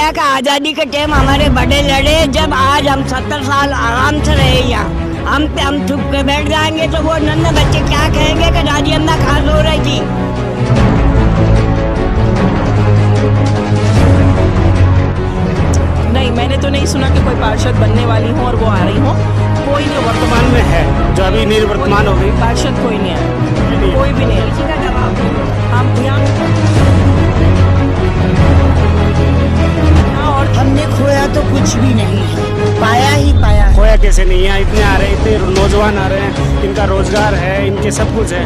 लगा कि आज़ादी के टाइम हमारे बड़े लड़े, जब आज हम 70 साल आराम से रहे यहाँ, हम चुप के बैठ जाएंगे तो वो नन्हे बच्चे क्या कहेंगे कि दादी अम्मा कहाँ सो रही थी। नहीं, मैंने तो नहीं सुना कि कोई पार्षद बनने वाली हूँ और वो आ रही हूँ। कोई नहीं वर्तमान में है, जो अभी निर्वर्तमान हो गई। पार्षद कोई नहीं है, कोई भी नहीं है। किसी का दबाव नहीं। हम यहाँ और हमने खोया तो कुछ भी नहीं है, पाया ही पाया है। खोया कैसे नहीं है, इतने आ रहे, इतने नौजवान आ रहे हैं, इनका रोजगार है, इनके सब कुछ है।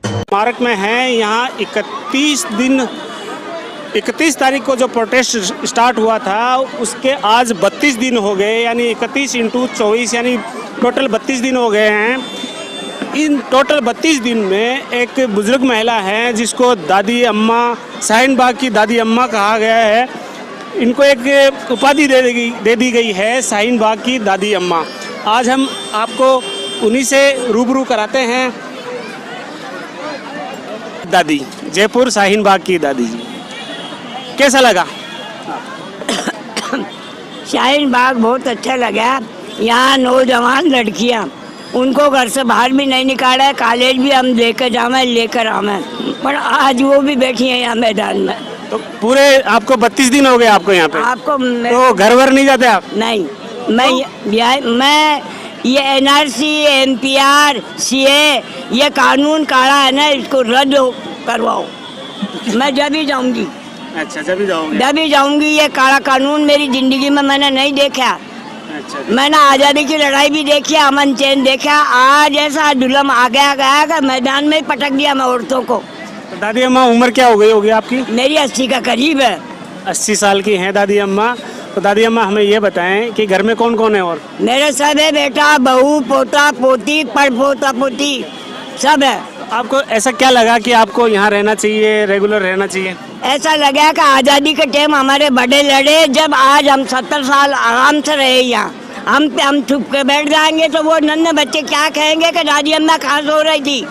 स्मारक में है यहाँ 31 तारीख को जो प्रोटेस्ट स्टार्ट हुआ था, उसके आज 32 दिन हो गए, यानी 31 × 24 यानी टोटल 32 दिन हो गए हैं। इन टोटल 32 दिन में एक बुजुर्ग महिला है जिसको दादी अम्मा, शाहीन बाग की दादी अम्मा कहा गया है। इनको एक उपाधि दे दी गई है, शाहीन बाग की दादी अम्मा। आज हम आपको उन्हीं से रूबरू कराते हैं। दादी, जयपुर शाहीन बाग की दादी जी, कैसा लगा? शाहीन बाग बहुत अच्छा लगा। यहाँ नौजवान लड़कियाँ, उनको घर से बाहर भी नहीं निकाला है, कॉलेज भी हम लेकर आवे, पर आज वो भी बैठी हैं यहाँ मैदान में। तो पूरे आपको 32 दिन हो गए आपको यहाँ पे? आपको तो घर वर नहीं जाते आप? नहीं, मैं ये NRC, MPR, CA ये कानून काढ़ा है ना, इसको रद्द करवाओ। मैं जब ही जाऊंगी। अच्छा, जब ही जाओगे? जब ही जाऊंगी। ये काला कानून मेरी जिंदगी में मैंने नहीं देखा। अच्छा, मैंने आज़ादी की लड़ाई भी देखी, अमन चैन देखा। आज ऐसा जुल्म आ गया कि मैदान में पटक दिया मैं औरतों को। तो दादी अम्मा उम्र क्या हो गई होगी आपकी? मेरी 80 का करीब है। 80 साल की हैं दादी अम्मा। तो दादी अम्मा हमें ये बताएं कि घर में कौन कौन है? और मेरे सब है, बेटा, बहू, पोता, पोती, पड़पोता, पोती सब है। आपको ऐसा क्या लगा कि आपको यहाँ रहना चाहिए, रेगुलर रहना चाहिए? ऐसा लगा कि आज़ादी के टाइम हमारे बड़े लड़े, जब आज हम 70 साल आराम से रहे यहाँ, हम चुप के बैठ जाएंगे तो वो नन्हे बच्चे क्या कहेंगे कि दादी अम्मा कहाँ सो रही थी।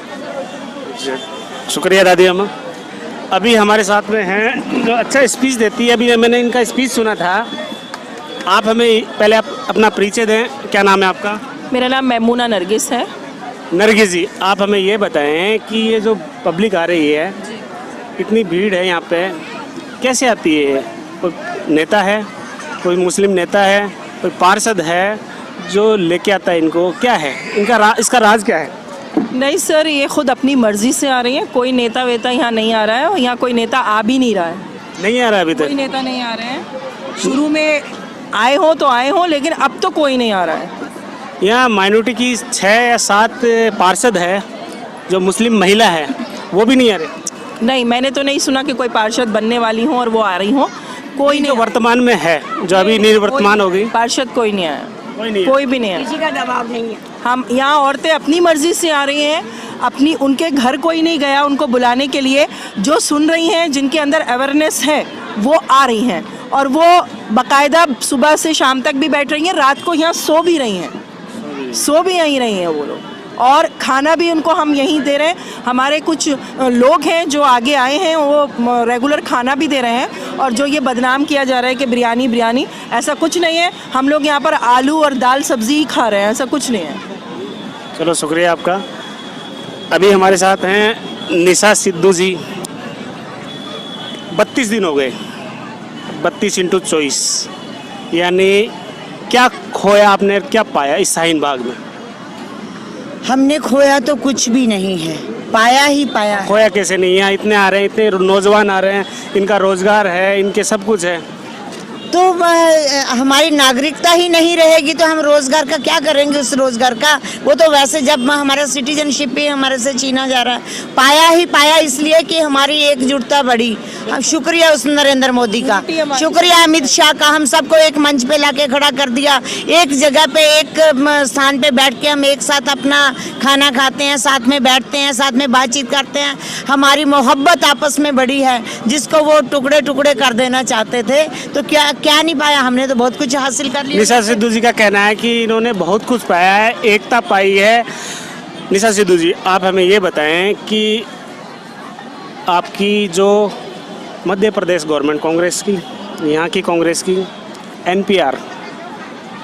शुक्रिया दादी अम्मा। अभी हमारे साथ में हैं जो अच्छा स्पीच देती है। अभी मैंने इनका स्पीच सुना था। आप हमें पहले अपना परिचय दें, क्या नाम है आपका? मेरा नाम मैमूना नरगिस है। नरगिस जी, आप हमें ये बताएं कि ये जो पब्लिक आ रही है, इतनी भीड़ है यहाँ पे, कैसे आती है? कोई नेता है, कोई मुस्लिम नेता है, कोई पार्षद है जो लेके आता है इनको? क्या है इनका इसका राज क्या है? नहीं सर, ये खुद अपनी मर्जी से आ रही है। कोई नेता वेता यहाँ नहीं आ रहा है और यहाँ कोई नेता आ भी नहीं रहा है। नहीं आ रहा अभी कोई तक? नेता नहीं आ रहे हैं। शुरू में आए हो तो आए हो, लेकिन अब तो कोई नहीं आ रहा है। यहाँ माइनॉरिटी की 6 या 7 पार्षद है, जो मुस्लिम महिला है, वो भी नहीं आ रहे। नहीं, मैंने तो नहीं सुना कि कोई पार्षद बनने वाली हूँ और वो आ रही हूँ। कोई जो नहीं। वर्तमान में है, जो अभी निर्वर्तमान हो गई, पार्षद कोई नहीं आया, कोई नहीं है। कोई भी नहीं है। किसी का दबाव नहीं है। हम यहाँ औरतें अपनी मर्जी से आ रही हैं, अपनी, उनके घर कोई नहीं गया उनको बुलाने के लिए। जो सुन रही हैं, जिनके अंदर अवेयरनेस है, वो आ रही हैं और वो बाकायदा सुबह से शाम तक भी बैठ रही हैं, रात को यहाँ सो भी रही हैं, सो भी यहीं रही हैं वो लोग। और खाना भी उनको हम यहीं दे रहे हैं। हमारे कुछ लोग हैं जो आगे आए हैं, वो रेगुलर खाना भी दे रहे हैं। और जो ये बदनाम किया जा रहा है कि बिरयानी, ऐसा कुछ नहीं है। हम लोग यहाँ पर आलू और दाल सब्जी ही खा रहे हैं, ऐसा कुछ नहीं है। चलो शुक्रिया आपका। अभी हमारे साथ हैं निशा सिद्धू जी। 32 दिन हो गए, 32 × 24 यानी क्या खोया आपने, क्या पाया इस शाहीन बाग में? हमने खोया तो कुछ भी नहीं है, पाया ही पाया है। खोया कैसे नहीं है, इतने आ रहे हैं, इतने नौजवान आ रहे हैं, इनका रोजगार है, इनके सब कुछ है। तो हमारी नागरिकता ही नहीं रहेगी तो हम रोजगार का क्या करेंगे? उस रोजगार का वो तो वैसे जब हमारा सिटीजनशिप ही हमारे से छीना जा रहा है। पाया ही पाया इसलिए कि हमारी एकजुटता बढ़ी। शुक्रिया उस नरेंद्र मोदी का, शुक्रिया अमित शाह का, हम सबको एक मंच पे लाके खड़ा कर दिया। एक जगह पे, एक स्थान पे बैठ के हम एक साथ अपना खाना खाते हैं, साथ में बैठते हैं, साथ में बातचीत करते हैं। हमारी मोहब्बत आपस में बढ़ी है, जिसको वो टुकड़े टुकड़े कर देना चाहते थे। तो क्या नहीं पाया? हमने तो बहुत कुछ हासिल कर लिया। निशा सिद्धू जी का कहना है कि इन्होंने बहुत कुछ पाया है, एकता पाई है। निशा सिद्धू जी, आप हमें ये बताएं कि आपकी जो मध्य प्रदेश गवर्नमेंट कांग्रेस की, यहाँ की कांग्रेस की एनपीआर,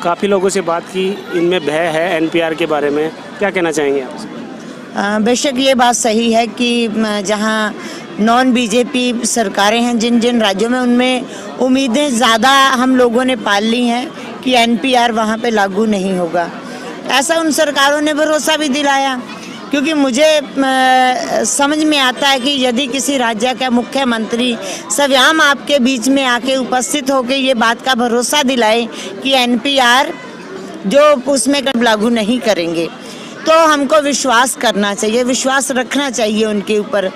काफ़ी लोगों से बात की, इनमें भय है एनपीआर के बारे में, क्या कहना चाहेंगे आप? बेशक ये बात सही है कि जहाँ नॉन बीजेपी सरकारें हैं जिन जिन राज्यों में, उनमें उम्मीदें ज़्यादा हम लोगों ने पाल ली हैं कि एनपीआर वहाँ पे लागू नहीं होगा। ऐसा उन सरकारों ने भरोसा भी दिलाया, क्योंकि मुझे समझ में आता है कि यदि किसी राज्य का मुख्यमंत्री स्वयं आपके बीच में आके उपस्थित होकर ये बात का भरोसा दिलाए कि एनपीआर जो उसमें लागू नहीं करेंगे, तो हमको विश्वास करना चाहिए, विश्वास रखना चाहिए उनके ऊपर।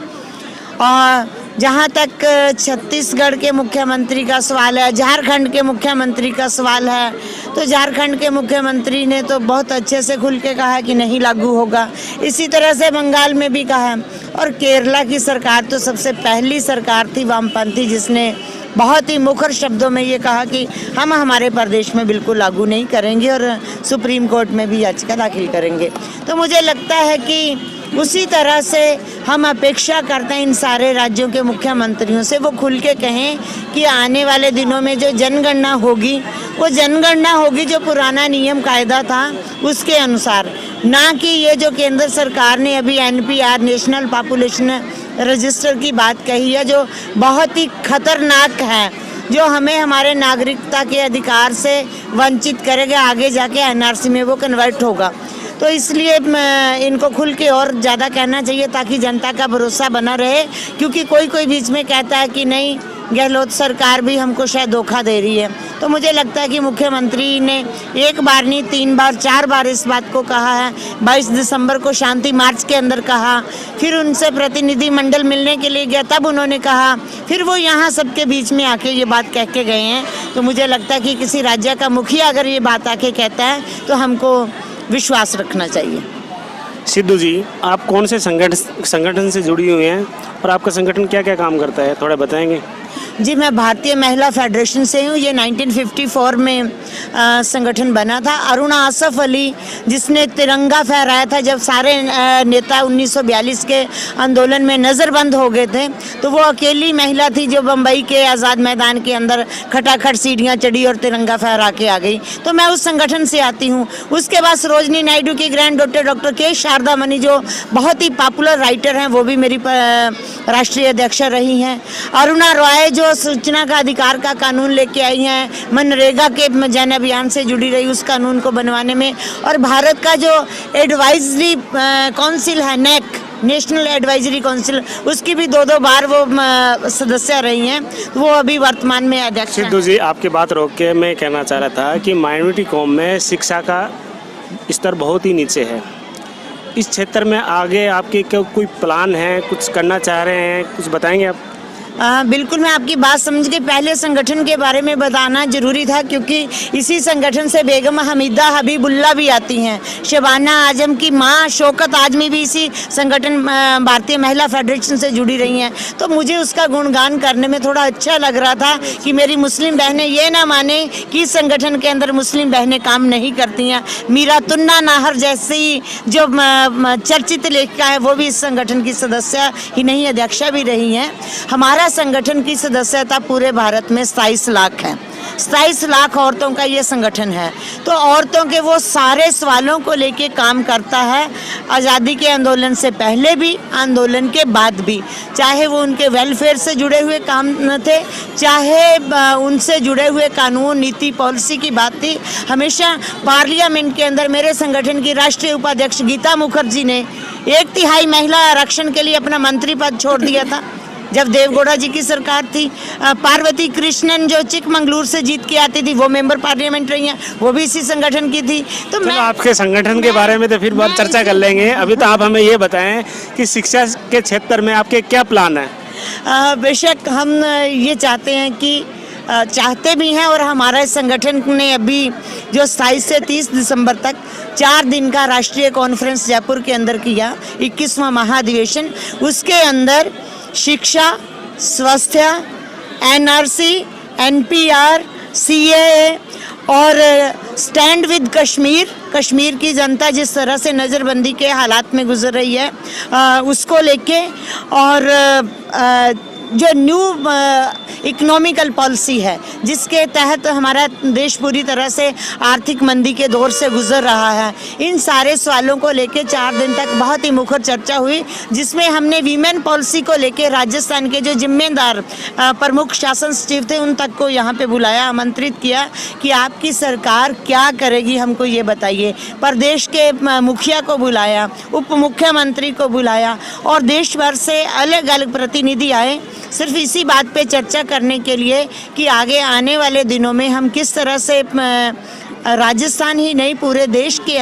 और जहाँ तक छत्तीसगढ़ के मुख्यमंत्री का सवाल है, झारखंड के मुख्यमंत्री का सवाल है, तो झारखंड के मुख्यमंत्री ने तो बहुत अच्छे से खुल के कहा कि नहीं लागू होगा। इसी तरह से बंगाल में भी कहा। और केरला की सरकार तो सबसे पहली सरकार थी वामपंथी जिसने बहुत ही मुखर शब्दों में ये कहा कि हम हमारे प्रदेश में बिल्कुल लागू नहीं करेंगे और सुप्रीम कोर्ट में भी याचिका दाखिल करेंगे। तो मुझे लगता है कि उसी तरह से हम अपेक्षा करते हैं इन सारे राज्यों के मुख्यमंत्रियों से, वो खुल के कहें कि आने वाले दिनों में जो जनगणना होगी वो जनगणना होगी जो पुराना नियम कायदा था उसके अनुसार, ना कि ये जो केंद्र सरकार ने अभी एनपीआर नेशनल पॉपुलेशन रजिस्टर की बात कही है, जो बहुत ही खतरनाक है, जो हमें हमारे नागरिकता के अधिकार से वंचित करेगा। आगे जाके एनआरसी में वो कन्वर्ट होगा। तो इसलिए इनको खुल के और ज़्यादा कहना चाहिए ताकि जनता का भरोसा बना रहे, क्योंकि कोई कोई बीच में कहता है कि नहीं गहलोत सरकार भी हमको शायद धोखा दे रही है। तो मुझे लगता है कि मुख्यमंत्री ने एक बार नहीं 3 बार 4 बार इस बात को कहा है। 22 दिसंबर को शांति मार्च के अंदर कहा, फिर उनसे प्रतिनिधि मंडल मिलने के लिए गया तब उन्होंने कहा, फिर वो यहाँ सबके बीच में आके ये बात कह के गए हैं। तो मुझे लगता है कि किसी राज्य का मुखिया अगर ये बात आके कहता है तो हमको विश्वास रखना चाहिए। सिद्धू जी, आप कौन से संगठन से जुड़ी हुई हैं और आपका संगठन क्या क्या काम करता है, थोड़ा बताएंगे? जी, मैं भारतीय महिला फेडरेशन से हूँ। ये 1954 में संगठन बना था। अरुणा आसफ अली जिसने तिरंगा फहराया था जब सारे नेता 1942 के आंदोलन में नज़रबंद हो गए थे, तो वो अकेली महिला थी जो बम्बई के आज़ाद मैदान के अंदर खटाखट सीढ़ियाँ चढ़ी और तिरंगा फहरा के आ गई। तो मैं उस संगठन से आती हूँ। उसके बाद सरोजनी नायडू की ग्रैंड डॉटर डॉक्टर के शारदा मनी जो बहुत ही पॉपुलर राइटर हैं, वो भी मेरी राष्ट्रीय अध्यक्ष रही हैं। अरुणा रॉय जो सूचना का अधिकार का कानून लेके आई हैं, मनरेगा के जन अभियान से जुड़ी रही उस कानून को बनवाने में, और भारत का जो एडवाइजरी काउंसिल है नेक, नेशनल एडवाइजरी काउंसिल, उसकी भी 2-2 बार वो सदस्य रही हैं। वो अभी वर्तमान में अध्यक्ष हैं। सिद्धू जी, आपकी बात रोक के मैं कहना चाह रहा था कि माइनॉरिटी कौम में शिक्षा का स्तर बहुत ही नीचे है। इस क्षेत्र में आगे आपके कोई प्लान है, कुछ करना चाह रहे हैं, कुछ बताएंगे आप? बिल्कुल, मैं आपकी बात समझ के पहले संगठन के बारे में बताना जरूरी था, क्योंकि इसी संगठन से बेगम हमीदा हबीबुल्ला भी आती हैं। शबाना आजम की माँ शौकत आजमी भी इसी संगठन भारतीय महिला फेडरेशन से जुड़ी रही हैं। तो मुझे उसका गुणगान करने में थोड़ा अच्छा लग रहा था कि मेरी मुस्लिम बहनें ये ना माने कि इस संगठन के अंदर मुस्लिम बहनें काम नहीं करती हैं। मीरा तुन्ना नाहर जैसी जो चर्चित लेखिका है वो भी इस संगठन की सदस्य ही नहीं अध्यक्षा भी रही हैं। हमारा संगठन की सदस्यता पूरे भारत में 27 लाख है। 27 लाख औरतों का ये संगठन है। तो औरतों के वो सारे सवालों को लेके काम करता है, आज़ादी के आंदोलन से पहले भी, आंदोलन के बाद भी, चाहे वो उनके वेलफेयर से जुड़े हुए काम न थे, चाहे उनसे जुड़े हुए कानून नीति पॉलिसी की बात थी। हमेशा पार्लियामेंट के अंदर मेरे संगठन की राष्ट्रीय उपाध्यक्ष गीता मुखर्जी ने 1/3 महिला आरक्षण के लिए अपना मंत्री पद छोड़ दिया था जब देवगौड़ा जी की सरकार थी। पार्वती कृष्णन जो चिकमंगलूर से जीत के आती थी वो मेंबर पार्लियामेंट रही हैं, वो भी इसी संगठन की थी। तो मैं आपके संगठन के बारे में तो फिर बहुत चर्चा कर लेंगे। अभी तो आप हमें ये बताएं कि शिक्षा के क्षेत्र में आपके क्या प्लान है? बेशक हम ये चाहते हैं कि चाहते भी हैं, और हमारा संगठन ने अभी जो 27 से 30 दिसंबर तक 4 दिन का राष्ट्रीय कॉन्फ्रेंस जयपुर के अंदर किया, 21वां महाधिवेशन, उसके अंदर शिक्षा, स्वास्थ्य, एनआरसी, एनपीआर, सीएए और स्टैंड विद कश्मीर, कश्मीर की जनता जिस तरह से नज़रबंदी के हालात में गुजर रही है उसको लेके, और जो न्यू इकोनॉमिकल पॉलिसी है जिसके तहत हमारा देश पूरी तरह से आर्थिक मंदी के दौर से गुजर रहा है, इन सारे सवालों को लेके 4 दिन तक बहुत ही मुखर चर्चा हुई, जिसमें हमने वीमेन पॉलिसी को लेके राजस्थान के जो जिम्मेदार प्रमुख शासन सचिव थे उन तक को यहाँ पे बुलाया, आमंत्रित किया कि आपकी सरकार क्या करेगी हमको ये बताइए। प्रदेश के मुखिया को बुलाया, उप मुख्यमंत्री को बुलाया और देश भर से अलग अलग प्रतिनिधि आए, सिर्फ इसी बात पे चर्चा करने के लिए कि आगे आने वाले दिनों में हम किस तरह से राजस्थान ही नहीं पूरे देश के